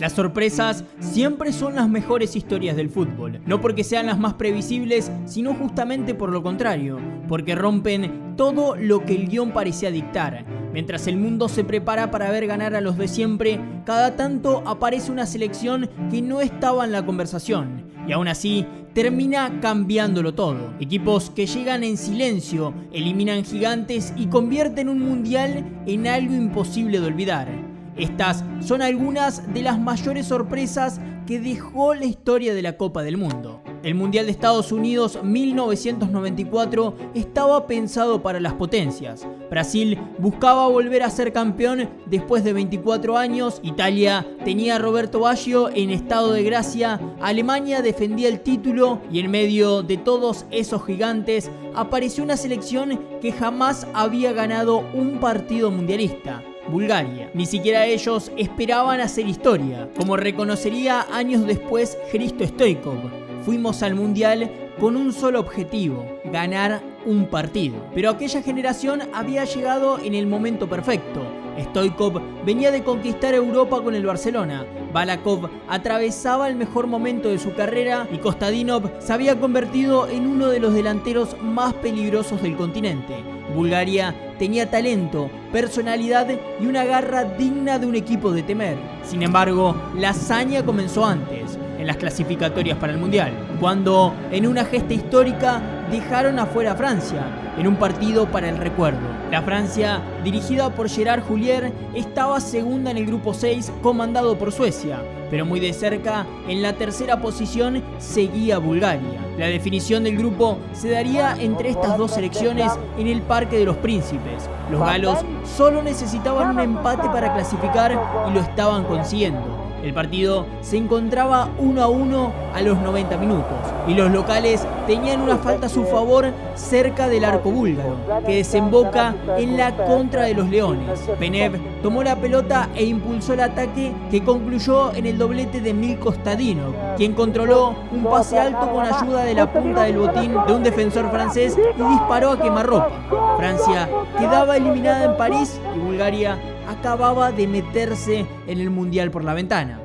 Las sorpresas siempre son las mejores historias del fútbol, no porque sean las más previsibles, sino justamente por lo contrario, porque rompen todo lo que el guión parecía dictar. Mientras el mundo se prepara para ver ganar a los de siempre, cada tanto aparece una selección que no estaba en la conversación, y aún así termina cambiándolo todo. Equipos que llegan en silencio, eliminan gigantes y convierten un mundial en algo imposible de olvidar. Estas son algunas de las mayores sorpresas que dejó la historia de la Copa del Mundo. El Mundial de Estados Unidos 1994 estaba pensado para las potencias. Brasil buscaba volver a ser campeón después de 24 años, Italia tenía a Roberto Baggio en estado de gracia, Alemania defendía el título y en medio de todos esos gigantes apareció una selección que jamás había ganado un partido mundialista. Bulgaria. Ni siquiera ellos esperaban hacer historia, como reconocería años después Hristo Stoichkov. Fuimos al mundial con un solo objetivo: ganar un partido. Pero aquella generación había llegado en el momento perfecto. Stoichkov venía de conquistar Europa con el Barcelona, Balakov atravesaba el mejor momento de su carrera y Kostadinov se había convertido en uno de los delanteros más peligrosos del continente. Bulgaria tenía talento, personalidad y una garra digna de un equipo de temer. Sin embargo, la hazaña comenzó antes, en las clasificatorias para el Mundial, cuando en una gesta histórica dejaron afuera a Francia, en un partido para el recuerdo. La Francia, dirigida por Gerard Houllier, estaba segunda en el grupo 6, comandado por Suecia, pero muy de cerca, en la tercera posición, seguía Bulgaria. La definición del grupo se daría entre estas dos selecciones en el Parque de los Príncipes. Los galos solo necesitaban un empate para clasificar y lo estaban consiguiendo. El partido se encontraba 1-1 a los 90 minutos y los locales tenían una falta a su favor cerca del arco búlgaro, que desemboca en la contra de los leones. Penev tomó la pelota e impulsó el ataque que concluyó en el doblete de Milko Kostadinov, quien controló un pase alto con ayuda de la punta del botín de un defensor francés y disparó a quemarropa. Francia quedaba eliminada en París y Bulgaria acababa de meterse en el Mundial por la ventana.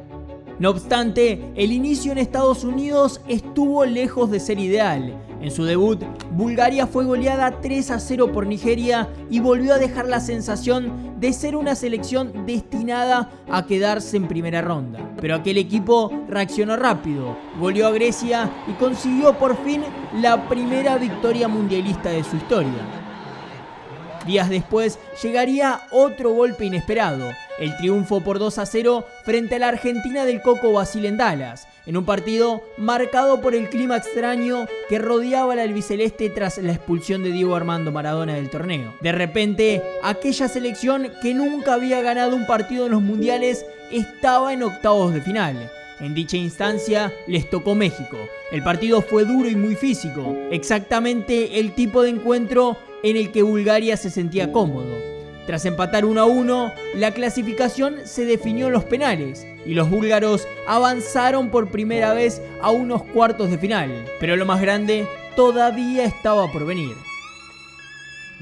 No obstante, el inicio en Estados Unidos estuvo lejos de ser ideal. En su debut, Bulgaria fue goleada 3-0 por Nigeria y volvió a dejar la sensación de ser una selección destinada a quedarse en primera ronda. Pero aquel equipo reaccionó rápido, goleó a Grecia y consiguió por fin la primera victoria mundialista de su historia. Días después llegaría otro golpe inesperado, el triunfo por 2-0 frente a la Argentina del Coco Basile en Dallas, en un partido marcado por el clima extraño que rodeaba al albiceleste tras la expulsión de Diego Armando Maradona del torneo. De repente, aquella selección que nunca había ganado un partido en los mundiales estaba en octavos de final. En dicha instancia les tocó México. El partido fue duro y muy físico, exactamente el tipo de encuentro en el que Bulgaria se sentía cómodo. Tras empatar 1-1, la clasificación se definió en los penales y los búlgaros avanzaron por primera vez a unos cuartos de final. Pero lo más grande todavía estaba por venir.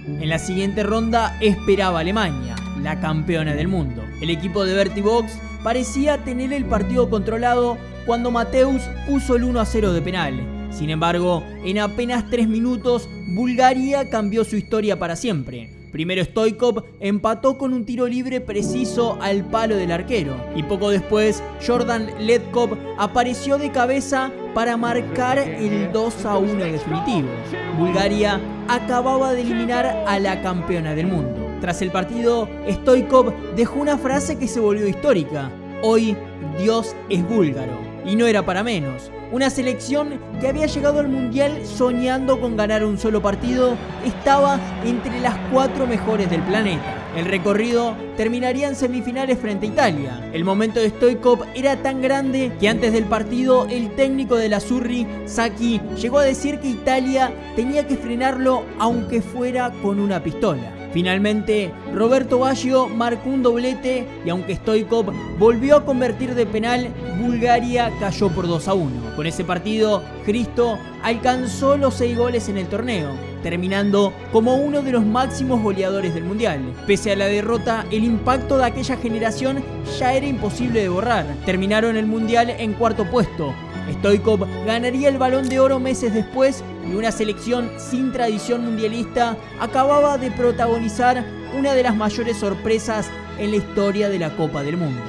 En la siguiente ronda esperaba Alemania, la campeona del mundo. El equipo de Berti Vogts parecía tener el partido controlado cuando Mateus puso el 1-0 de penal. Sin embargo, en apenas 3 minutos, Bulgaria cambió su historia para siempre. Primero Stoichkov empató con un tiro libre preciso al palo del arquero y poco después Jordan Ledkov apareció de cabeza para marcar el 2-1 definitivo. Bulgaria acababa de eliminar a la campeona del mundo. Tras el partido, Stoichkov dejó una frase que se volvió histórica: "Hoy Dios es búlgaro". Y no era para menos. Una selección que había llegado al Mundial soñando con ganar un solo partido estaba entre las 4 mejores del planeta. El recorrido terminaría en semifinales frente a Italia. El momento de Stoichkov era tan grande que antes del partido el técnico de la Azzurri, Sacchi, llegó a decir que Italia tenía que frenarlo aunque fuera con una pistola. Finalmente, Roberto Baggio marcó un doblete y aunque Stoichkov volvió a convertir de penal, Bulgaria cayó por 2-1. Con ese partido, Hristo alcanzó los 6 goles en el torneo terminando como uno de los máximos goleadores del mundial. Pese a la derrota, el impacto de aquella generación ya era imposible de borrar. Terminaron el mundial en cuarto puesto. Stoichkov ganaría el Balón de Oro meses después y una selección sin tradición mundialista acababa de protagonizar una de las mayores sorpresas en la historia de la Copa del Mundo.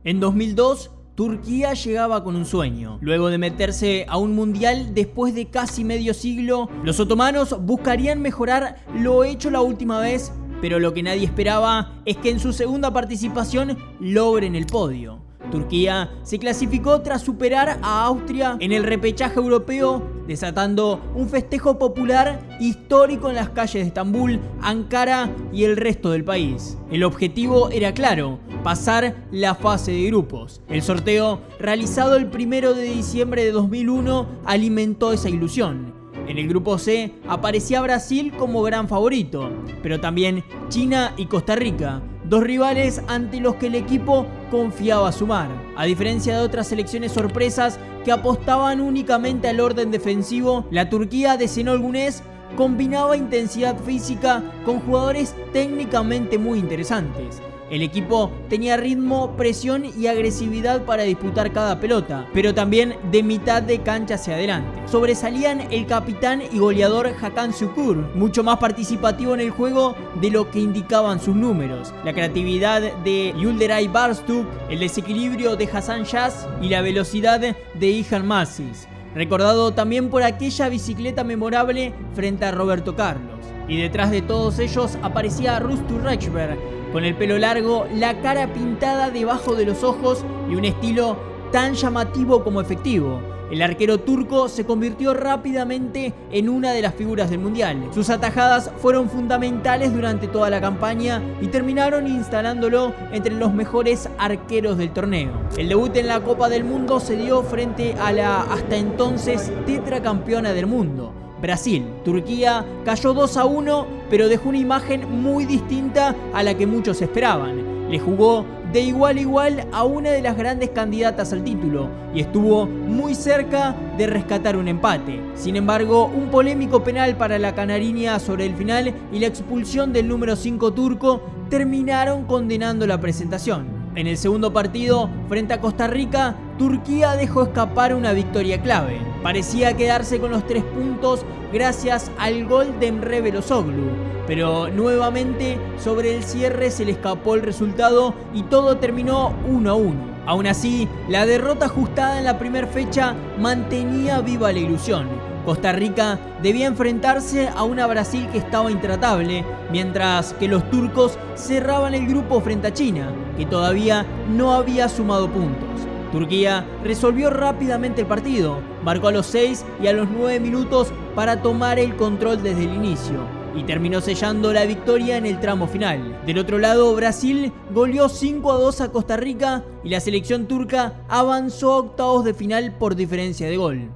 En 2002, Turquía llegaba con un sueño. Luego de meterse a un mundial después de casi medio siglo, los otomanos buscarían mejorar lo hecho la última vez, pero lo que nadie esperaba es que en su segunda participación logren el podio. Turquía se clasificó tras superar a Austria en el repechaje europeo, desatando un festejo popular histórico en las calles de Estambul, Ankara y el resto del país. El objetivo era claro: pasar la fase de grupos. El sorteo, realizado el 1 de diciembre de 2001, alimentó esa ilusión. En el grupo C aparecía Brasil como gran favorito, pero también China y Costa Rica, dos rivales ante los que el equipo confiaba sumar. A diferencia de otras selecciones sorpresas que apostaban únicamente al orden defensivo, la Turquía de Şenol Güneş combinaba intensidad física con jugadores técnicamente muy interesantes. El equipo tenía ritmo, presión y agresividad para disputar cada pelota, pero también de mitad de cancha hacia adelante. Sobresalían el capitán y goleador Hakan Şükür, mucho más participativo en el juego de lo que indicaban sus números, la creatividad de Yildiray Barstuk, el desequilibrio de Hasan Şaş y la velocidad de İlhan Mašić, recordado también por aquella bicicleta memorable frente a Roberto Carlos. Y detrás de todos ellos aparecía Rustu Rexberg, con el pelo largo, la cara pintada debajo de los ojos y un estilo tan llamativo como efectivo. El arquero turco se convirtió rápidamente en una de las figuras del mundial. Sus atajadas fueron fundamentales durante toda la campaña y terminaron instalándolo entre los mejores arqueros del torneo. El debut en la Copa del Mundo se dio frente a la hasta entonces tetracampeona del mundo, Brasil. Turquía cayó 2-1, pero dejó una imagen muy distinta a la que muchos esperaban. Le jugó de igual a igual a una de las grandes candidatas al título y estuvo muy cerca de rescatar un empate. Sin embargo, un polémico penal para la canariña sobre el final y la expulsión del número 5 turco terminaron condenando la presentación. En el segundo partido, frente a Costa Rica, Turquía dejó escapar una victoria clave. Parecía quedarse con los 3 puntos gracias al gol de Emre Belözoğlu, pero nuevamente sobre el cierre se le escapó el resultado y todo terminó 1-1. Aún así, la derrota ajustada en la primera fecha mantenía viva la ilusión. Costa Rica debía enfrentarse a una Brasil que estaba intratable, mientras que los turcos cerraban el grupo frente a China, que todavía no había sumado puntos. Turquía resolvió rápidamente el partido, marcó a los 6 y a los 9 minutos para tomar el control desde el inicio, y terminó sellando la victoria en el tramo final. Del otro lado, Brasil goleó 5-2 a Costa Rica y la selección turca avanzó a octavos de final por diferencia de gol.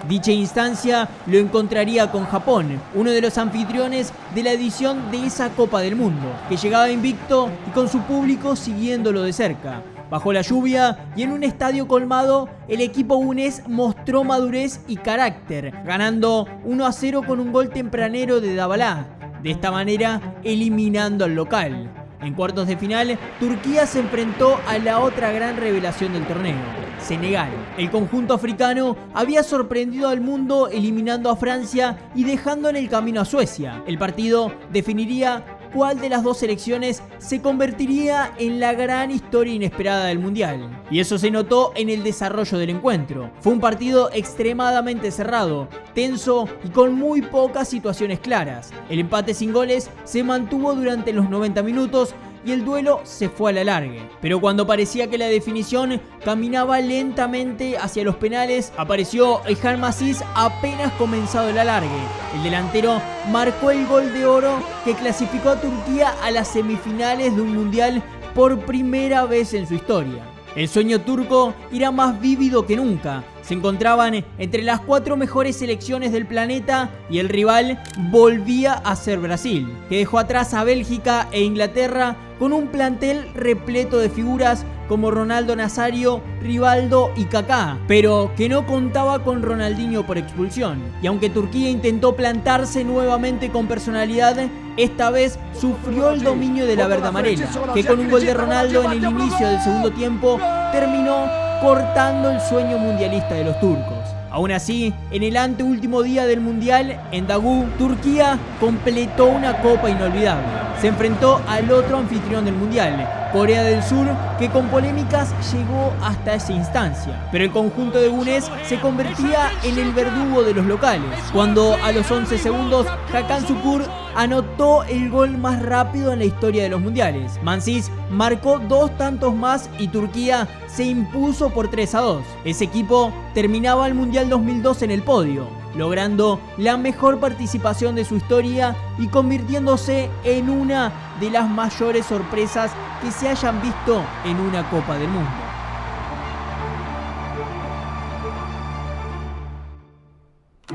Dicha instancia lo encontraría con Japón, uno de los anfitriones de la edición de esa Copa del Mundo, que llegaba invicto y con su público siguiéndolo de cerca. Bajo la lluvia y en un estadio colmado, el equipo Güneş mostró madurez y carácter, ganando 1-0 con un gol tempranero de Dybala, de esta manera eliminando al local. En cuartos de final, Turquía se enfrentó a la otra gran revelación del torneo, Senegal. El conjunto africano había sorprendido al mundo eliminando a Francia y dejando en el camino a Suecia. El partido definiría cuál de las dos selecciones se convertiría en la gran historia inesperada del Mundial. Y eso se notó en el desarrollo del encuentro. Fue un partido extremadamente cerrado, tenso y con muy pocas situaciones claras. El empate sin goles se mantuvo durante los 90 minutos y el duelo se fue a la largue. Pero cuando parecía que la definición caminaba lentamente hacia los penales, apareció İlhan Mašić apenas comenzado el alargue. El delantero marcó el gol de oro que clasificó a Turquía a las semifinales de un mundial por primera vez en su historia. El sueño turco era más vívido que nunca. Se encontraban entre las 4 mejores selecciones del planeta y el rival volvía a ser Brasil, que dejó atrás a Bélgica e Inglaterra con un plantel repleto de figuras como Ronaldo Nazario, Rivaldo y Kaká, pero que no contaba con Ronaldinho por expulsión. Y aunque Turquía intentó plantarse nuevamente con personalidad, esta vez sufrió el dominio de la verde amarela, que con un gol de Ronaldo en el inicio del segundo tiempo terminó cortando el sueño mundialista de los turcos. Aún así, en el anteúltimo día del Mundial, en Daegu, Turquía completó una copa inolvidable. Se enfrentó al otro anfitrión del Mundial, Corea del Sur, que con polémicas llegó hasta esa instancia. Pero el conjunto de Güneş se convertía en el verdugo de los locales, cuando a los 11 segundos Hakan Şükür anotó el gol más rápido en la historia de los mundiales. Mansic marcó 2 tantos más y Turquía se impuso por 3-2. Ese equipo terminaba el Mundial 2002 en el podio, logrando la mejor participación de su historia y convirtiéndose en una de las mayores sorpresas que se hayan visto en una Copa del Mundo.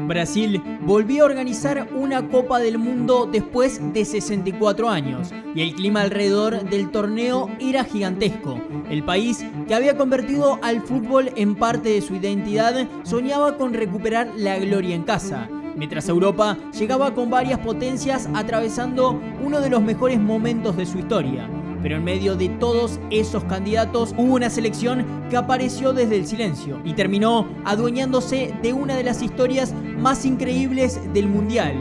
Brasil volvió a organizar una Copa del Mundo después de 64 años y el clima alrededor del torneo era gigantesco. El país, que había convertido al fútbol en parte de su identidad, soñaba con recuperar la gloria en casa, mientras Europa llegaba con varias potencias atravesando uno de los mejores momentos de su historia. Pero en medio de todos esos candidatos hubo una selección que apareció desde el silencio y terminó adueñándose de una de las historias más increíbles del Mundial: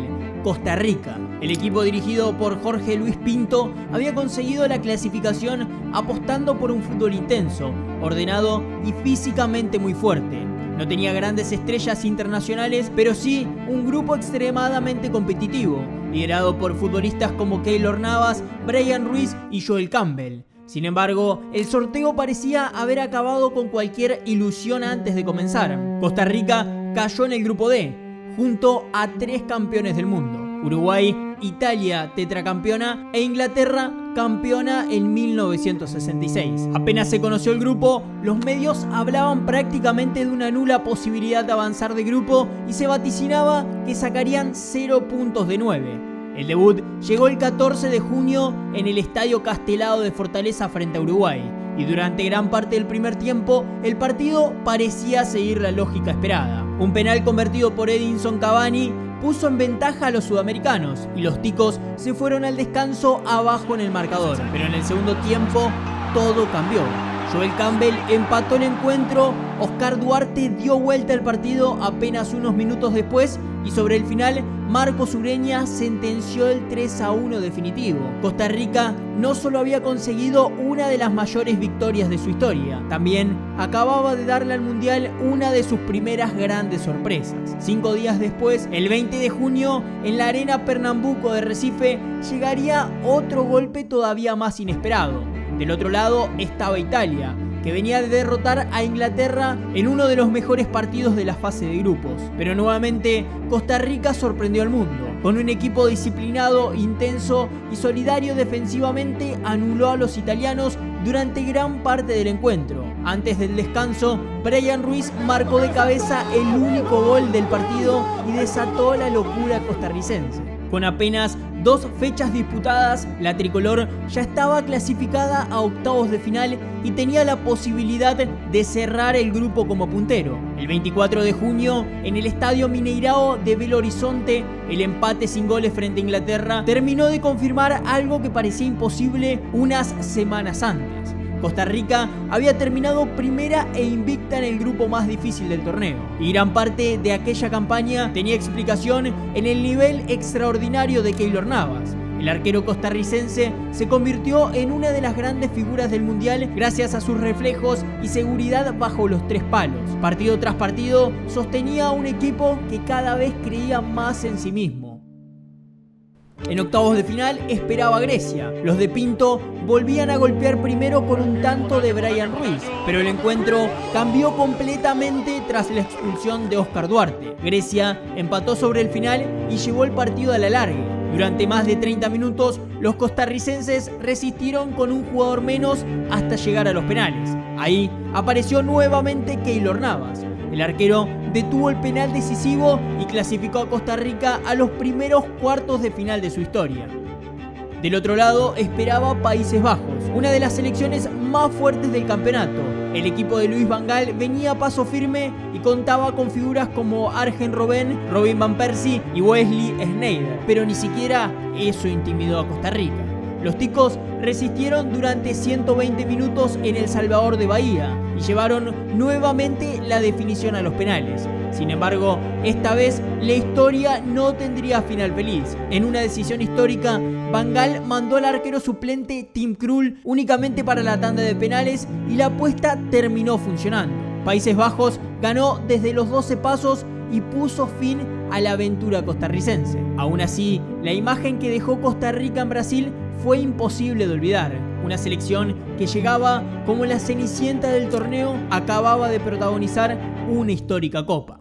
Costa Rica. El equipo dirigido por Jorge Luis Pinto había conseguido la clasificación apostando por un fútbol intenso, ordenado y físicamente muy fuerte. No tenía grandes estrellas internacionales, pero sí un grupo extremadamente competitivo, liderado por futbolistas como Keylor Navas, Brian Ruiz y Joel Campbell. Sin embargo, el sorteo parecía haber acabado con cualquier ilusión antes de comenzar. Costa Rica cayó en el grupo D, junto a 3 campeones del mundo: Uruguay, Italia, tetracampeona, e Inglaterra, campeona en 1966. Apenas se conoció el grupo, los medios hablaban prácticamente de una nula posibilidad de avanzar de grupo y se vaticinaba que sacarían 0 puntos de 9. El debut llegó el 14 de junio en el Estadio Castelao de Fortaleza frente a Uruguay, y durante gran parte del primer tiempo el partido parecía seguir la lógica esperada. Un penal convertido por Edinson Cavani puso en ventaja a los sudamericanos y los ticos se fueron al descanso abajo en el marcador, pero en el segundo tiempo todo cambió. Joel Campbell empató el encuentro, Oscar Duarte dio vuelta al partido apenas unos minutos después y sobre el final Marcos Ureña sentenció el 3-1 definitivo. Costa Rica no solo había conseguido una de las mayores victorias de su historia, también acababa de darle al Mundial una de sus primeras grandes sorpresas. 5 días después, el 20 de junio, en la Arena Pernambuco de Recife, llegaría otro golpe todavía más inesperado. Del otro lado estaba Italia, que venía de derrotar a Inglaterra en uno de los mejores partidos de la fase de grupos. Pero nuevamente Costa Rica sorprendió al mundo. Con un equipo disciplinado, intenso y solidario defensivamente, anuló a los italianos durante gran parte del encuentro. Antes del descanso, Brian Ruiz marcó de cabeza el único gol del partido y desató la locura costarricense. Con apenas 2 fechas disputadas, la tricolor ya estaba clasificada a octavos de final y tenía la posibilidad de cerrar el grupo como puntero. El 24 de junio, en el Estadio Mineirao de Belo Horizonte, el empate sin goles frente a Inglaterra terminó de confirmar algo que parecía imposible unas semanas antes. Costa Rica había terminado primera e invicta en el grupo más difícil del torneo, y gran parte de aquella campaña tenía explicación en el nivel extraordinario de Keylor Navas. El arquero costarricense se convirtió en una de las grandes figuras del Mundial gracias a sus reflejos y seguridad bajo los 3 palos. Partido tras partido sostenía a un equipo que cada vez creía más en sí mismo. En octavos de final esperaba Grecia. Los de Pinto volvían a golpear primero con un tanto de Brian Ruiz, pero el encuentro cambió completamente tras la expulsión de Oscar Duarte. Grecia empató sobre el final y llevó el partido a la largue. Durante más de 30 minutos, los costarricenses resistieron con un jugador menos hasta llegar a los penales. Ahí apareció nuevamente Keylor Navas. El arquero detuvo el penal decisivo y clasificó a Costa Rica a los primeros cuartos de final de su historia. Del otro lado esperaba Países Bajos, una de las selecciones más fuertes del campeonato. El equipo de Louis van Gaal venía a paso firme y contaba con figuras como Arjen Robben, Robin van Persie y Wesley Sneijder, pero ni siquiera eso intimidó a Costa Rica. Los ticos resistieron durante 120 minutos en El Salvador de Bahía y llevaron nuevamente la definición a los penales. Sin embargo, esta vez la historia no tendría final feliz. En una decisión histórica, Van Gaal mandó al arquero suplente Tim Krul únicamente para la tanda de penales y la apuesta terminó funcionando. Países Bajos ganó desde los 12 pasos y puso fin a la aventura costarricense. Aún así, la imagen que dejó Costa Rica en Brasil fue imposible de olvidar. Una selección que llegaba como la cenicienta del torneo acababa de protagonizar una histórica copa.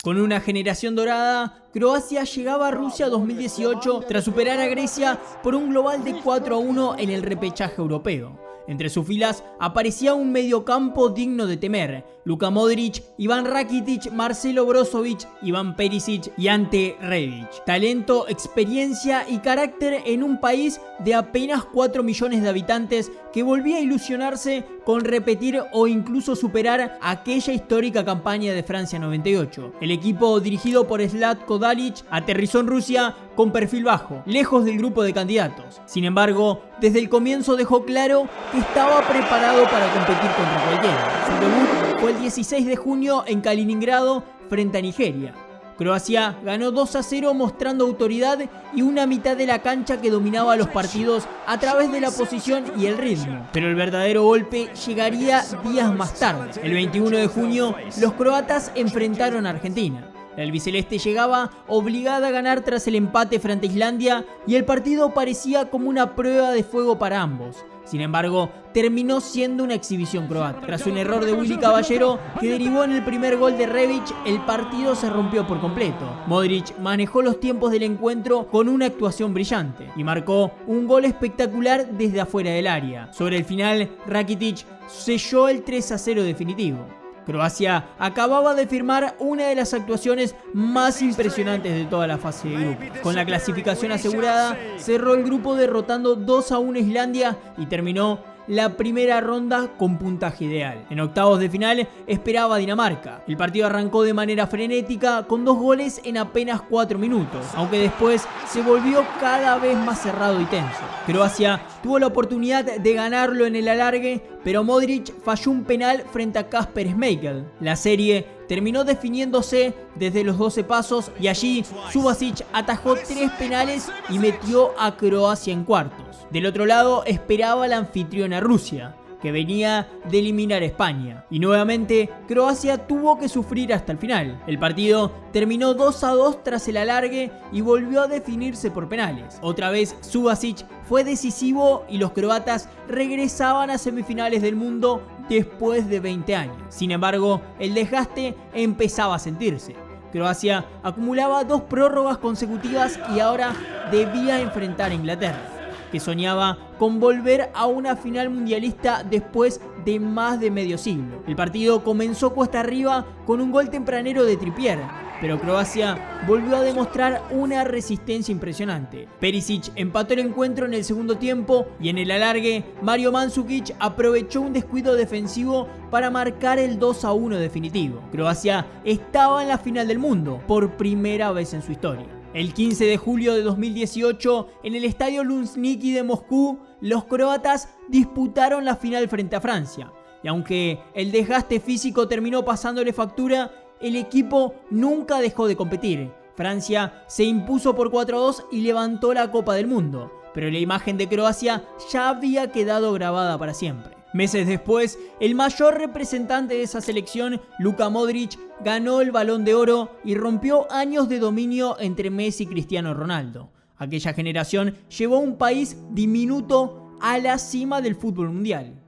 Con una generación dorada, Croacia llegaba a Rusia 2018 tras superar a Grecia por un global de 4-1 en el repechaje europeo. Entre sus filas aparecía un mediocampo digno de temer: Luka Modric, Ivan Rakitic, Marcelo Brozovic, Ivan Perisic y Ante Rebic. Talento, experiencia y carácter en un país de apenas 4 millones de habitantes que volvía a ilusionarse con repetir o incluso superar aquella histórica campaña de Francia 98. El equipo dirigido por Zlatko Dalic aterrizó en Rusia con perfil bajo, lejos del grupo de candidatos. Sin embargo, desde el comienzo dejó claro que estaba preparado para competir contra cualquiera. Su debut fue el 16 de junio en Kaliningrado frente a Nigeria. Croacia ganó 2-0 mostrando autoridad y una mitad de la cancha que dominaba los partidos a través de la posición y el ritmo. Pero el verdadero golpe llegaría días más tarde. El 21 de junio, los croatas enfrentaron a Argentina. La albiceleste llegaba obligada a ganar tras el empate frente a Islandia y el partido parecía como una prueba de fuego para ambos. Sin embargo, terminó siendo una exhibición croata. Tras un error de Willy Caballero que derivó en el primer gol de Rebic, el partido se rompió por completo. Modric manejó los tiempos del encuentro con una actuación brillante y marcó un gol espectacular desde afuera del área. Sobre el final, Rakitic selló el 3-0 definitivo. Croacia acababa de firmar una de las actuaciones más impresionantes de toda la fase de grupos. Con la clasificación asegurada, cerró el grupo derrotando 2-1 a Islandia y terminó la primera ronda con puntaje ideal. En octavos de final esperaba a Dinamarca. El partido arrancó de manera frenética con 2 goles en apenas 4 minutos, aunque después se volvió cada vez más cerrado y tenso. Croacia tuvo la oportunidad de ganarlo en el alargue, pero Modric falló un penal frente a Kasper Schmeichel. La serie terminó definiéndose desde los 12 pasos y allí Subasic atajó 3 penales y metió a Croacia en cuartos. Del otro lado esperaba la anfitriona Rusia, que venía de eliminar a España. Y nuevamente Croacia tuvo que sufrir hasta el final. El partido terminó 2-2 tras el alargue y volvió a definirse por penales. Otra vez Subasic fue decisivo y los croatas regresaban a semifinales del mundo después de 20 años. Sin embargo, el desgaste empezaba a sentirse. Croacia acumulaba 2 prórrogas consecutivas y ahora debía enfrentar a Inglaterra, que soñaba con volver a una final mundialista después de más de medio siglo. El partido comenzó cuesta arriba con un gol tempranero de Trippier, pero Croacia volvió a demostrar una resistencia impresionante. Perisic empató el encuentro en el segundo tiempo y en el alargue Mario Mandzukic aprovechó un descuido defensivo para marcar el 2-1 definitivo. Croacia estaba en la final del mundo por primera vez en su historia. El 15 de julio de 2018, en el estadio Luzhniki de Moscú, los croatas disputaron la final frente a Francia. Y aunque el desgaste físico terminó pasándole factura, el equipo nunca dejó de competir. Francia se impuso por 4-2 y levantó la Copa del Mundo, pero la imagen de Croacia ya había quedado grabada para siempre. Meses después, el mayor representante de esa selección, Luka Modric, ganó el Balón de Oro y rompió años de dominio entre Messi y Cristiano Ronaldo. Aquella generación llevó a un país diminuto a la cima del fútbol mundial.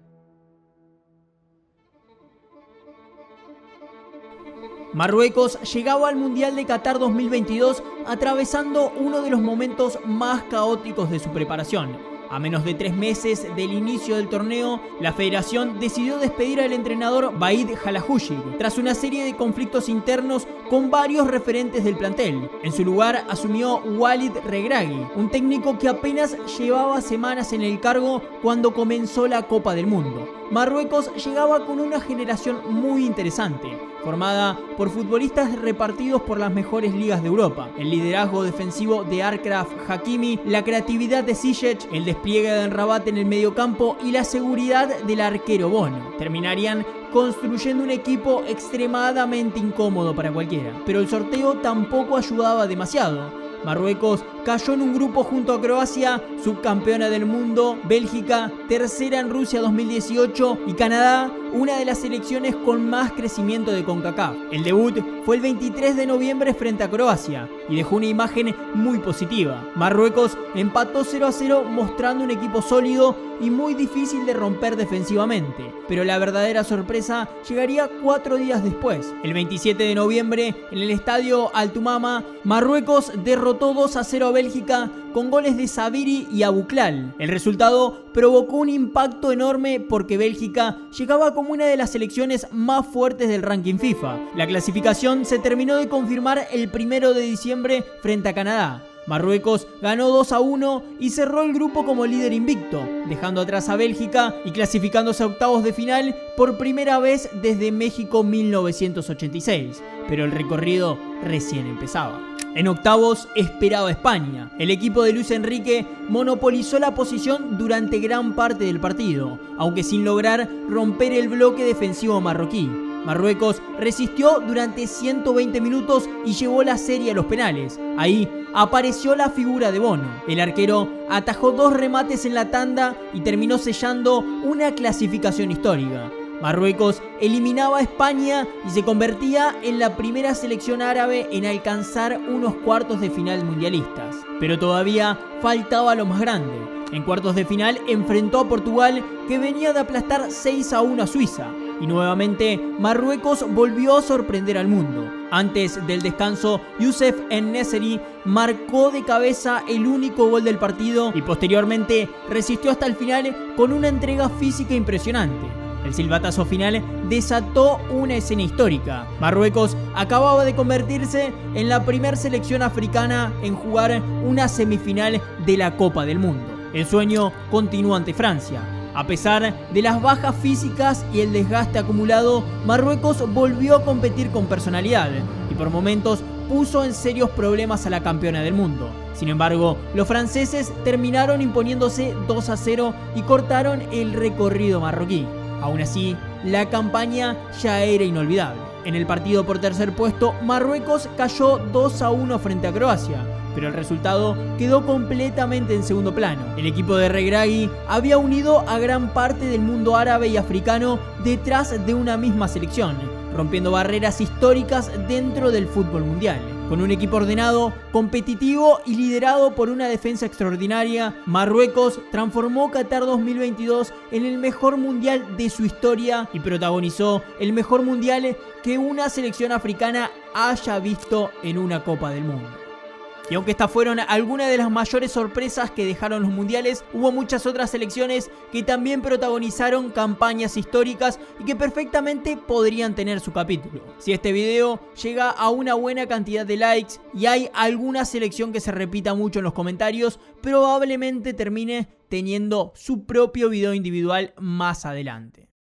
Marruecos llegaba al Mundial de Qatar 2022 atravesando uno de los momentos más caóticos de su preparación. A menos de 3 meses del inicio del torneo, la federación decidió despedir al entrenador Vahid Halilhodzic tras una serie de conflictos internos con varios referentes del plantel. En su lugar asumió Walid Regragui, un técnico que apenas llevaba semanas en el cargo cuando comenzó la Copa del Mundo. Marruecos llegaba con una generación muy interesante, formada por futbolistas repartidos por las mejores ligas de Europa. El liderazgo defensivo de Achraf Hakimi, la creatividad de Ziyech, el despliegue de Rabat en el mediocampo y la seguridad del arquero Bono terminarían construyendo un equipo extremadamente incómodo para cualquiera. Pero el sorteo tampoco ayudaba demasiado. Marruecos cayó en un grupo junto a Croacia, subcampeona del mundo, Bélgica, tercera en Rusia 2018 y Canadá, una de las selecciones con más crecimiento de CONCACAF. El debut fue el 23 de noviembre frente a Croacia y dejó una imagen muy positiva. Marruecos empató 0-0 mostrando un equipo sólido y muy difícil de romper defensivamente, pero la verdadera sorpresa llegaría 4 días después. El 27 de noviembre, en el estadio Altumama, Marruecos derrotó 2-0 a Bélgica con goles de Sabiri y Abouklal. El resultado provocó un impacto enorme porque Bélgica llegaba como una de las selecciones más fuertes del ranking FIFA. La clasificación se terminó de confirmar el 1 de diciembre frente a Canadá. Marruecos ganó 2-1 y cerró el grupo como líder invicto, dejando atrás a Bélgica y clasificándose a octavos de final por primera vez desde México 1986. Pero el recorrido recién empezaba. En octavos esperaba España. El equipo de Luis Enrique monopolizó la posición durante gran parte del partido, aunque sin lograr romper el bloque defensivo marroquí. Marruecos resistió durante 120 minutos y llevó la serie a los penales. Ahí apareció la figura de Bono. El arquero atajó 2 remates en la tanda y terminó sellando una clasificación histórica. Marruecos eliminaba a España y se convertía en la primera selección árabe en alcanzar unos cuartos de final mundialistas. Pero todavía faltaba lo más grande. En cuartos de final enfrentó a Portugal, que venía de aplastar 6-1 a Suiza. Y nuevamente Marruecos volvió a sorprender al mundo. Antes del descanso, Youssef En-Nesyri marcó de cabeza el único gol del partido y posteriormente resistió hasta el final con una entrega física impresionante. El silbatazo final desató una escena histórica. Marruecos acababa de convertirse en la primera selección africana en jugar una semifinal de la Copa del Mundo. El sueño continuó ante Francia. A pesar de las bajas físicas y el desgaste acumulado, Marruecos volvió a competir con personalidad y por momentos puso en serios problemas a la campeona del mundo. Sin embargo, los franceses terminaron imponiéndose 2-0 y cortaron el recorrido marroquí. Aún así, la campaña ya era inolvidable. En el partido por tercer puesto, Marruecos cayó 2-1 frente a Croacia, pero el resultado quedó completamente en segundo plano. El equipo de Regragui había unido a gran parte del mundo árabe y africano detrás de una misma selección, rompiendo barreras históricas dentro del fútbol mundial. Con un equipo ordenado, competitivo y liderado por una defensa extraordinaria, Marruecos transformó Qatar 2022 en el mejor mundial de su historia y protagonizó el mejor mundial que una selección africana haya visto en una Copa del Mundo. Y aunque estas fueron algunas de las mayores sorpresas que dejaron los mundiales, hubo muchas otras selecciones que también protagonizaron campañas históricas y que perfectamente podrían tener su capítulo. Si este video llega a una buena cantidad de likes y hay alguna selección que se repita mucho en los comentarios, probablemente termine teniendo su propio video individual más adelante.